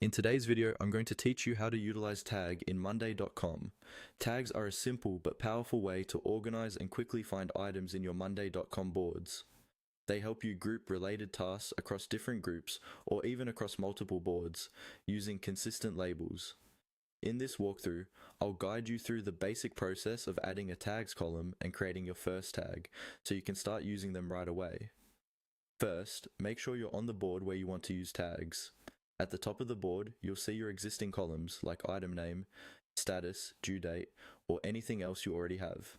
In today's video, I'm going to teach you how to utilize tag in monday.com. Tags are a simple but powerful way to organize and quickly find items in your monday.com boards. They help you group related tasks across different groups or even across multiple boards using consistent labels. In this walkthrough, I'll guide you through the basic process of adding a tags column and creating your first tag so you can start using them right away. First, make sure you're on the board where you want to use tags. At the top of the board, you'll see your existing columns like item name, status, due date, or anything else you already have.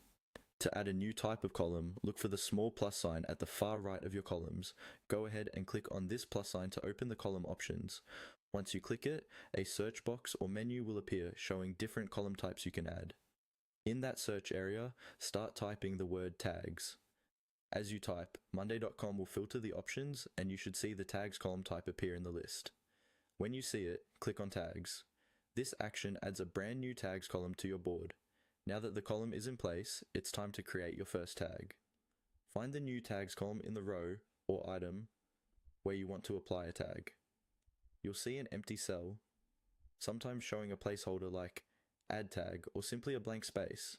To add a new type of column, look for the small plus sign at the far right of your columns. Go ahead and click on this plus sign to open the column options. Once you click it, a search box or menu will appear showing different column types you can add. In that search area, start typing the word tags. As you type, monday.com will filter the options and you should see the tags column type appear in the list. When you see it, click on tags. This action adds a brand new tags column to your board. Now that the column is in place, it's time to create your first tag. Find the new tags column in the row or item where you want to apply a tag. You'll see an empty cell, sometimes showing a placeholder like add tag or simply a blank space.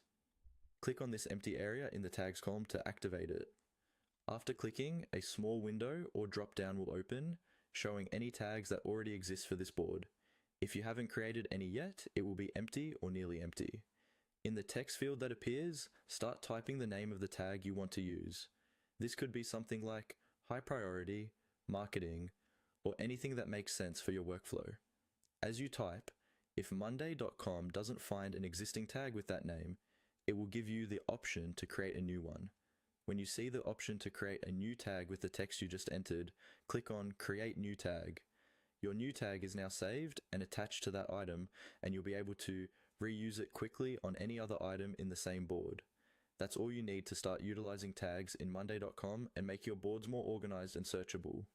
Click on this empty area in the tags column to activate it. After clicking, a small window or drop down will open, showing any tags that already exist for this board. If you haven't created any yet, it will be empty or nearly empty. In the text field that appears, start typing the name of the tag you want to use. This could be something like high priority, marketing, or anything that makes sense for your workflow. As you type, if monday.com doesn't find an existing tag with that name, it will give you the option to create a new one. When you see the option to create a new tag with the text you just entered, click on Create New Tag. Your new tag is now saved and attached to that item, and you'll be able to reuse it quickly on any other item in the same board. That's all you need to start utilizing tags in monday.com and make your boards more organized and searchable.